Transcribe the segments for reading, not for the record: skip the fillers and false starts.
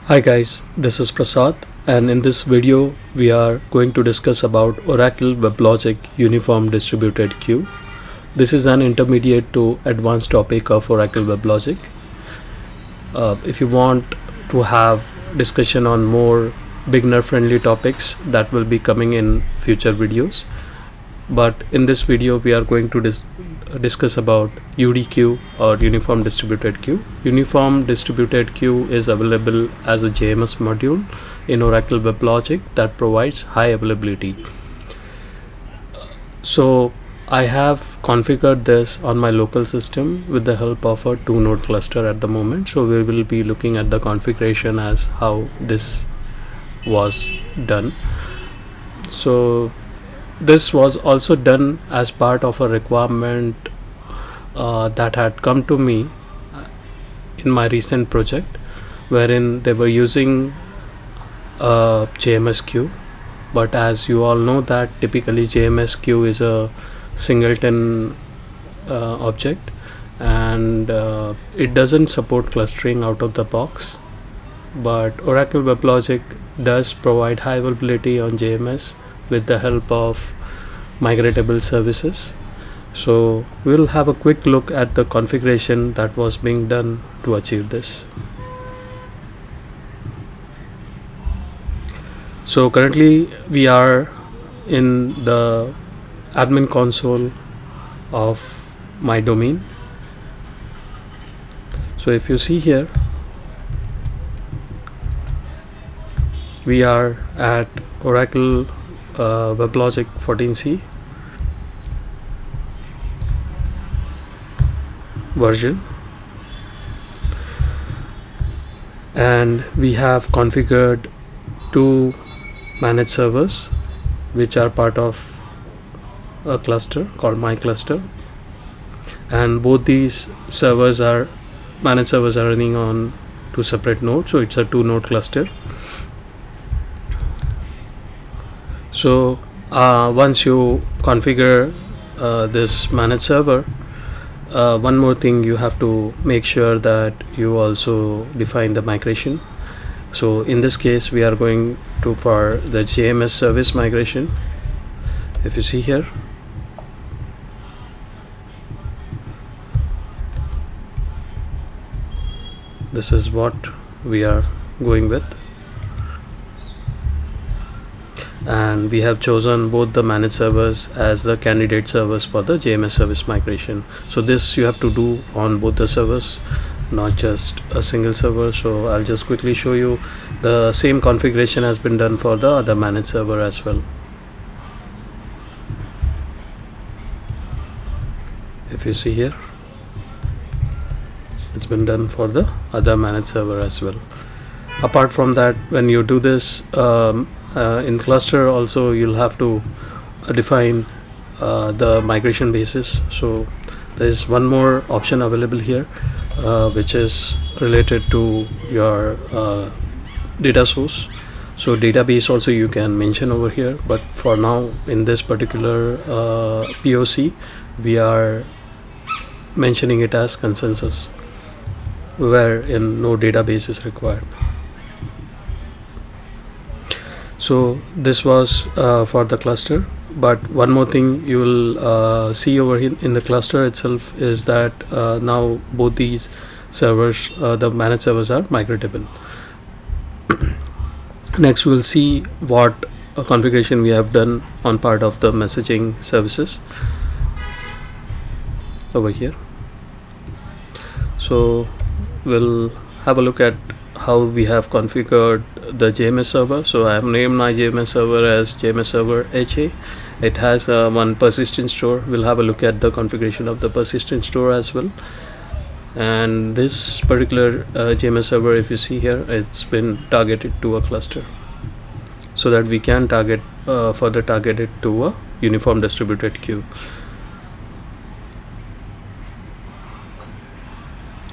Hi guys, this is Prasad, and in this video we are going to discuss about Oracle Weblogic Uniform Distributed Queue. This is an intermediate to advanced topic of Oracle Weblogic. If you want to have discussion on more beginner friendly topics, that will be coming in future videos. But in this video we are going to discuss about UDQ or Uniform Distributed Queue. Uniform Distributed Queue is available as a JMS module in Oracle Weblogic that provides high availability. So I have configured this on my local system with the help of a 2-node cluster at the moment. So we will be looking at the configuration as how this was done. So this was also done as part of a requirement that had come to me in my recent project, wherein they were using a JMS queue. But as you all know that typically JMS queue is a singleton object, and it doesn't support clustering out of the box. But Oracle WebLogic does provide high availability on JMS with the help of migratable services. So we'll have a quick look at the configuration that was being done to achieve this. So currently we are in the admin console of my domain. So if you see here, we are at Oracle WebLogic 14c version, and we have configured two managed servers which are part of a cluster called my cluster, and both these managed servers are running on two separate nodes, so it's a 2-node cluster. So once you configure this managed server, one more thing you have to make sure that you also define the migration. So in this case we are going to for the JMS service migration. If you see here, this is what we are going with, and we have chosen both the managed servers as the candidate servers for the JMS service migration. So this you have to do on both the servers, not just a single server. So I'll just quickly show you the same configuration has been done for the other managed server as well. If you see here, it's been done for the other managed server as well. Apart from that, when you do this in cluster also, you'll have to define the migration basis. So there is one more option available here which is related to your data source. So database also you can mention over here, but for now in this particular POC we are mentioning it as consensus, wherein no database is required. So this was for the cluster, but one more thing you will see over here in the cluster itself is that now both these servers, the managed servers, are migratable. Next we'll see what configuration we have done on part of the messaging services over here. So we'll have a look at how we have configured the JMS server. So I have named my JMS server as JMS server HA. It has one persistent store. We'll have a look at the configuration of the persistent store as well. And this particular JMS server, if you see here, it's been targeted to a cluster, so that we can further target it to a uniform distributed queue.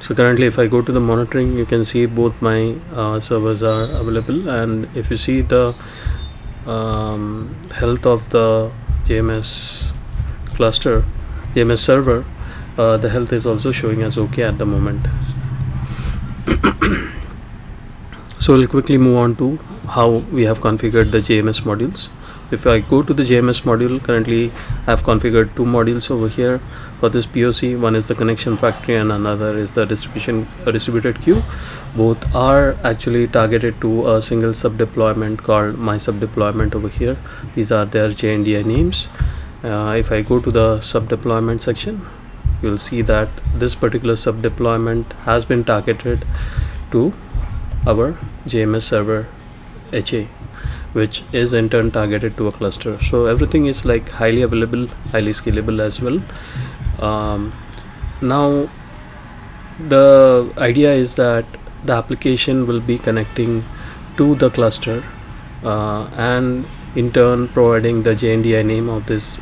So currently if I go to the monitoring, you can see both my servers are available, and if you see the health of the JMS cluster, JMS server, the health is also showing as okay at the moment. So we'll quickly move on to how we have configured the JMS modules. If I go to the JMS module, currently I have configured two modules over here for this POC. One is the connection factory and another is the distributed queue. Both are actually targeted to a single sub deployment called my sub deployment over here. These are their JNDI names. If I go to the sub deployment section, you'll see that this particular sub deployment has been targeted to our JMS server HA, which is in turn targeted to a cluster. So everything is like highly available, highly scalable as well. Now the idea is that the application will be connecting to the cluster and in turn providing the JNDI name of this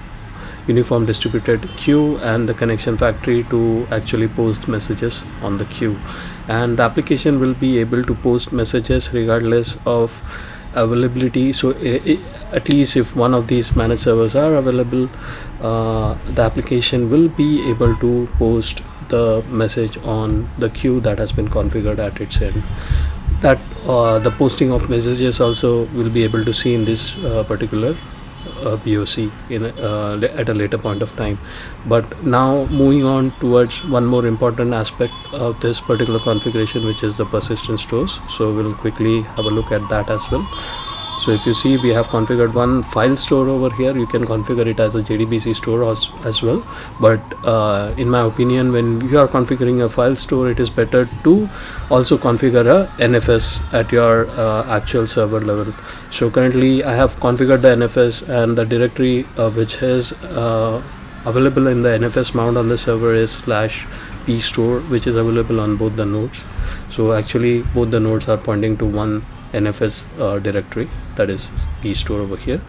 uniform distributed queue and the connection factory to actually post messages on the queue, and the application will be able to post messages regardless of availability. So at least if one of these managed servers are available, the application will be able to post the message on the queue that has been configured at its end. That the posting of messages also will be able to see in this particular POC at a later point of time. But now moving on towards one more important aspect of this particular configuration, which is the persistent stores. So we'll quickly have a look at that as well. So if you see, we have configured one file store over here. You can configure it as a JDBC store as well, but in my opinion, when you are configuring a file store, it is better to also configure a NFS at your actual server level. So currently I have configured the NFS, and the directory which is available in the NFS mount on the server is /pstore, which is available on both the nodes. So actually both the nodes are pointing to one NFS directory, that is pstore over here.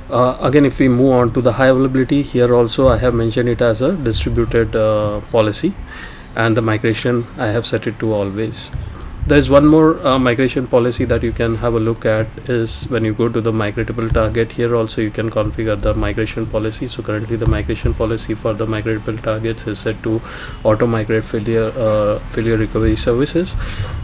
Again, if we move on to the high availability, here also I have mentioned it as a distributed policy, and the migration I have set it to always. There is one more migration policy that you can have a look at, is when you go to the migratable target. Here also you can configure the migration policy. So currently the migration policy for the migratable targets is set to auto migrate failure recovery services,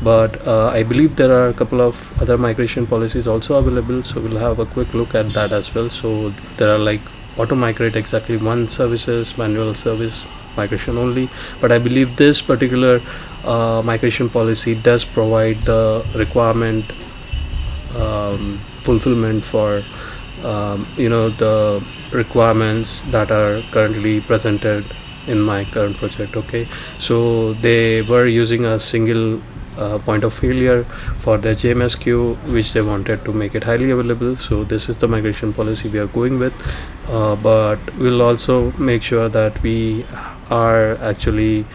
but I believe there are a couple of other migration policies also available, so we'll have a quick look at that as well. So there are like auto migrate exactly one services, manual service migration only, but I believe this particular migration policy does provide the requirement fulfillment for the requirements that are currently presented in my current project. Okay, so they were using a single point of failure for their JMS queue, which they wanted to make it highly available. So this is the migration policy we are going with, but we'll also make sure that we are actually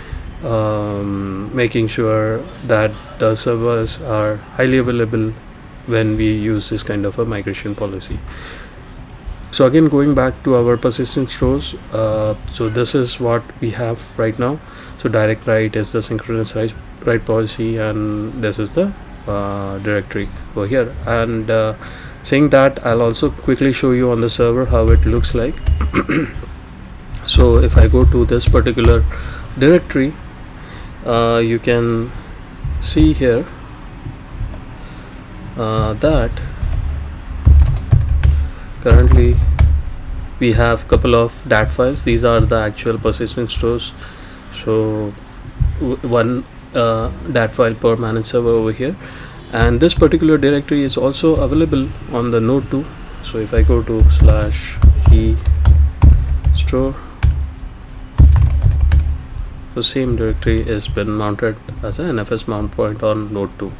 making sure that the servers are highly available when we use this kind of a migration policy. So again, going back to our persistent stores, so this is what we have right now. So direct write is the synchronous write policy, and this is the directory over here. And saying that, I'll also quickly show you on the server how it looks like. So if I go to this particular directory, you can see here that currently we have couple of dat files. These are the actual persistent stores. So one dat file per managed server over here, and this particular directory is also available on the node 2. So if I go to /e store, the same directory has been mounted as an NFS mount point on node 2.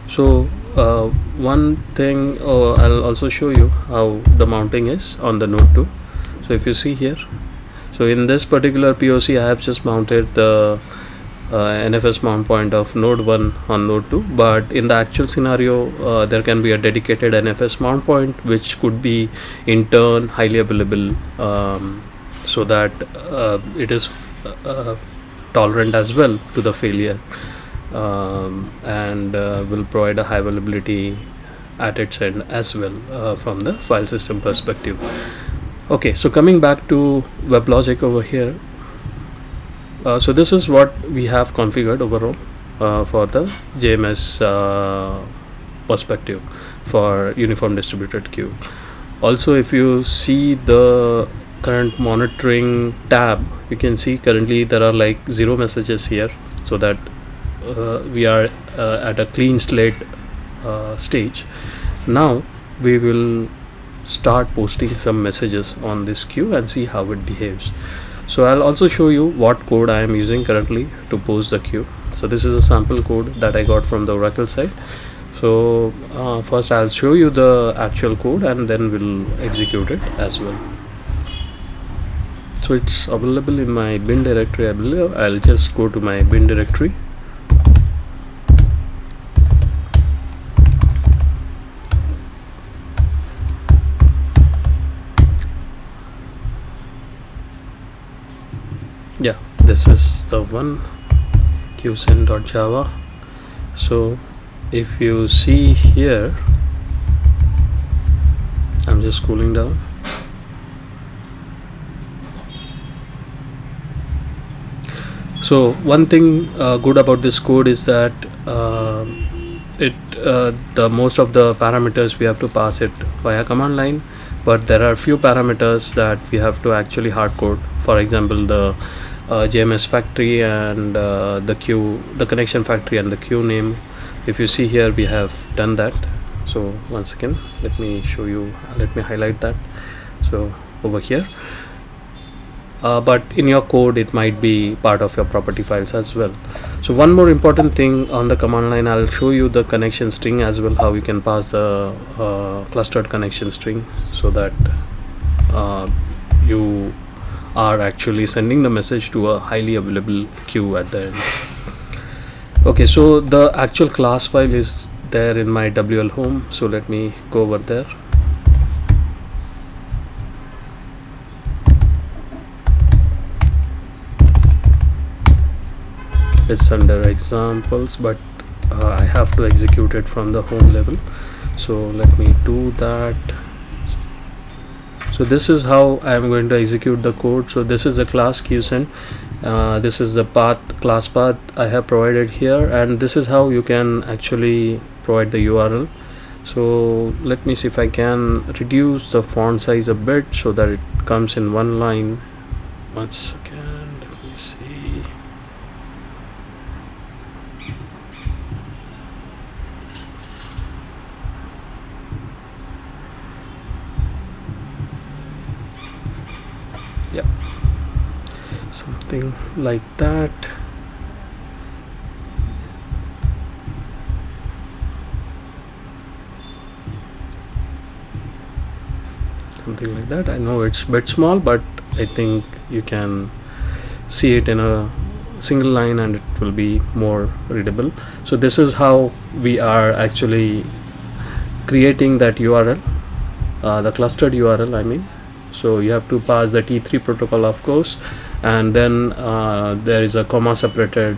So one thing, I'll also show you how the mounting is on the node 2. So if you see here, so in this particular POC I have just mounted the NFS mount point of node 1 on node 2, but in the actual scenario there can be a dedicated NFS mount point which could be in turn highly available, so that it is tolerant as well to the failure, and will provide a high availability at its end as well from the file system perspective. Okay, so coming back to WebLogic over here, So this is what we have configured overall for the JMS perspective for uniform distributed queue. Also, if you see the current monitoring tab, you can see currently there are like 0 messages here, so that we are at a clean slate stage. Now we will start posting some messages on this queue and see how it behaves. So I'll also show you what code I am using currently to post the queue. So this is a sample code that I got from the Oracle side. So first I'll show you the actual code and then we'll execute it as well. So it's available in my bin directory, I believe. I'll just go to my bin directory. Yeah, this is the one, qsend.java. So if you see here, I'm just scrolling down. So one thing good about this code is that the most of the parameters we have to pass it via command line, but there are few parameters that we have to actually hard code. For example, the JMS factory and the connection factory and the queue name. If you see here, we have done that. So once again, let me show you, let me highlight that. So over here, but in your code it might be part of your property files as well. So one more important thing on the command line, I'll show you the connection string as well, how you can pass the clustered connection string, so that you are actually sending the message to a highly available queue at the end. Okay, so the actual class file is there in my WL home, so let me go over there. It's under examples, but I have to execute it from the home level, so let me do that. So this is how I am going to execute the code. So this is the class qsend, this is the class path I have provided here, and this is how you can actually provide the URL. So let me see if I can reduce the font size a bit so that it comes in one line. Once again, let me see. Yeah, something like that. Something like that. I know it's a bit small, but I think you can see it in a single line and it will be more readable. So this is how we are actually creating that URL, the clustered URL, I mean. So you have to pass the T3 protocol, of course, and then there is a comma separated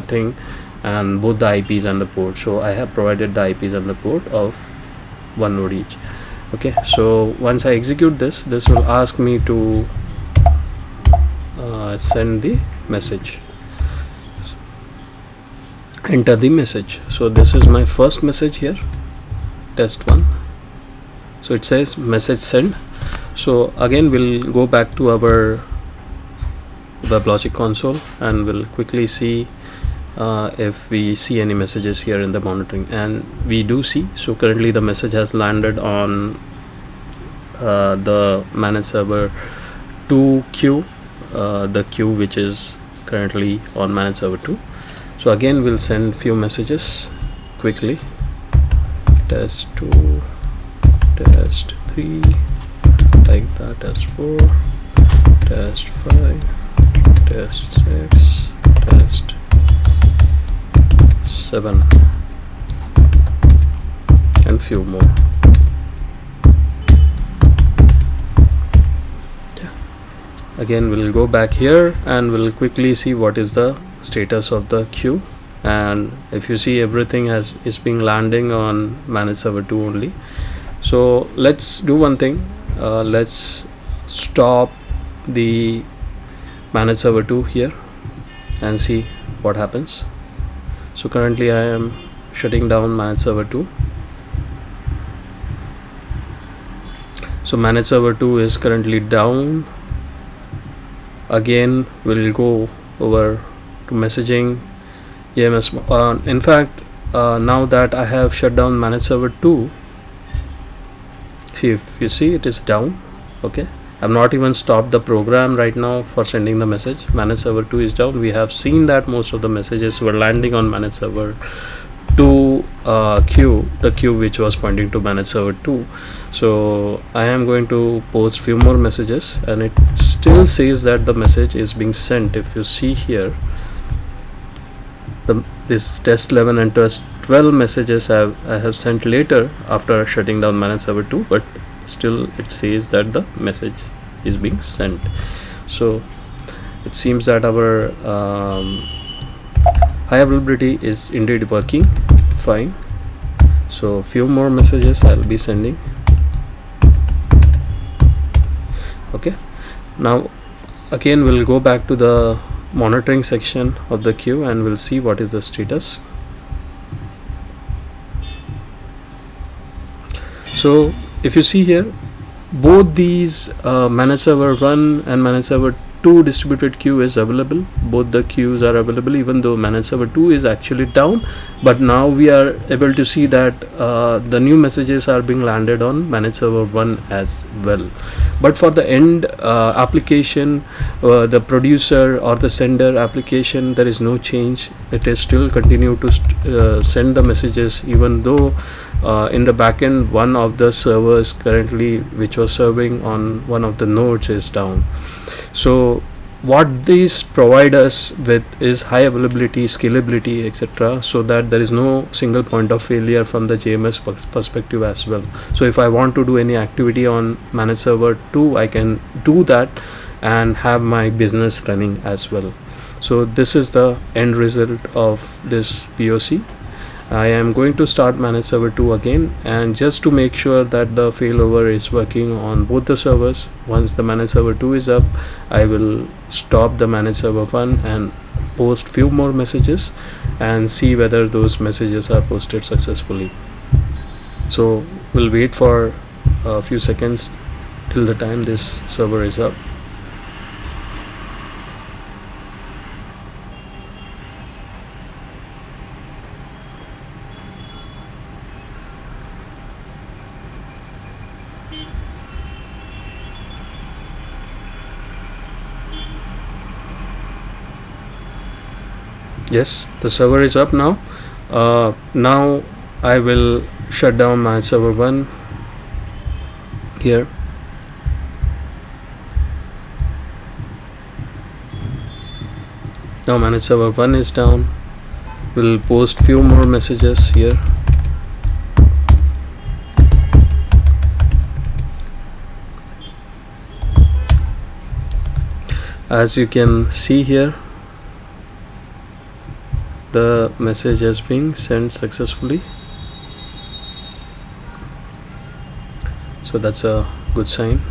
thing, and both the IPs and the port. So I have provided the IPs and the port of one node each. Okay, so once I execute this will ask me to send the message, enter the message. So this is my first message here, test 1. So it says message send. So again, we'll go back to our WebLogic console and we'll quickly see if we see any messages here in the monitoring, and we do see. So currently the message has landed on the managed server 2 queue, the queue which is currently on managed server 2. So again, we'll send few messages quickly. Test 2, test 3, like that, test 4, test 5, test 6, test 7, and few more. Yeah. Again, we'll go back here and we'll quickly see what is the status of the queue. And if you see, everything is being landing on managed server 2 only. So let's do one thing. Let's stop the managed server 2 here. and see what happens. So currently I am shutting down manage server 2. So manage server 2 is currently down. Again we'll go over to messaging JMS. In fact, now that I have shut down manage server 2, see, if you see, it is down. Okay, I've not even stopped the program right now for sending the message. Manage server 2 is down. We have seen that most of the messages were landing on manage server 2 queue, the queue which was pointing to manage server 2. So I am going to post few more messages, and it still says that the message is being sent. If you see here, this test 11 and test 12 messages I have sent later after shutting down manage server 2, but still it says that the message is being sent. So it seems that our high availability is indeed working fine. So few more messages I'll be sending. Okay, now again we'll go back to the monitoring section of the queue and we'll see what is the status. So if you see here, both these manage server 1 and manage server 2 distributed queue is available. Both the queues are available, even though manage server 2 is actually down, but now we are able to see that the new messages are being landed on manage server 1 as well. But for the end application, the producer or the sender application, there is no change. It is still continue to send the messages, even though in the backend one of the servers currently which was serving on one of the nodes is down. So what these provide us with is high availability, scalability, etc., so that there is no single point of failure from the JMS perspective as well. So if I want to do any activity on manage server 2, I can do that and have my business running as well. So this is the end result of this POC. I am going to start manage server 2 again, and just to make sure that the failover is working on both the servers, once the manage server 2 is up, I will stop the manage server 1 and post few more messages and see whether those messages are posted successfully. So we'll wait for a few seconds till the time this server is up. Yes, the server is up now. Now I will shut down my server 1 here. Now manage server 1 is down. We'll post few more messages here. As you can see here, the message has been sent successfully, so that's a good sign.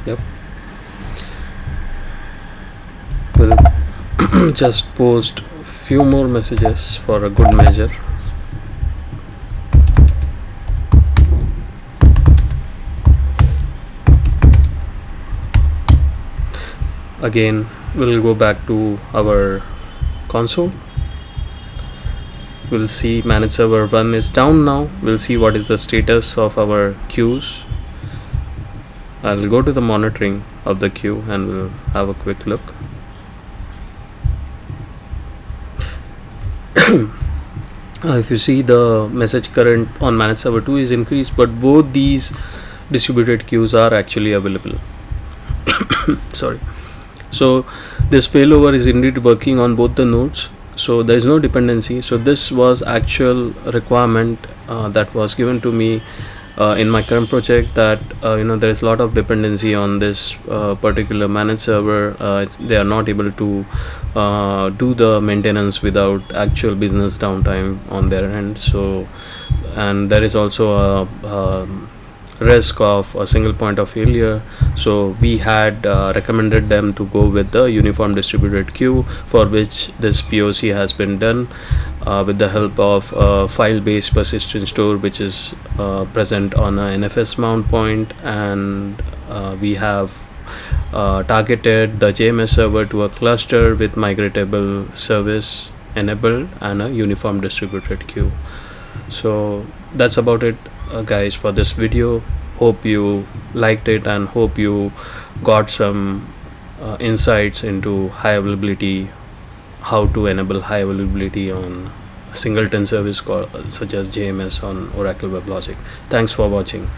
Yep, we'll just post few more messages for a good measure. Again we'll go back to our console. We'll see manage server 1 is down now. We'll see what is the status of our queues. I'll go to the monitoring of the queue and we'll have a quick look. If you see, the message current on manage server 2 is increased, but both these distributed queues are actually available. Sorry. So this failover is indeed working on both the nodes, so there is no dependency. So this was actual requirement that was given to me in my current project that there is a lot of dependency on this particular managed server. They are not able to do the maintenance without actual business downtime on their end. So, and there is also a risk of a single point of failure. So we had recommended them to go with the uniform distributed queue, for which this POC has been done with the help of a file based persistent store, which is present on a NFS mount point. And we have targeted the JMS server to a cluster with migratable service enabled and a uniform distributed queue. So that's about it, guys, for this video. Hope you liked it and hope you got some insights into high availability, how to enable high availability on a singleton service such as JMS on Oracle Weblogic. Thanks for watching.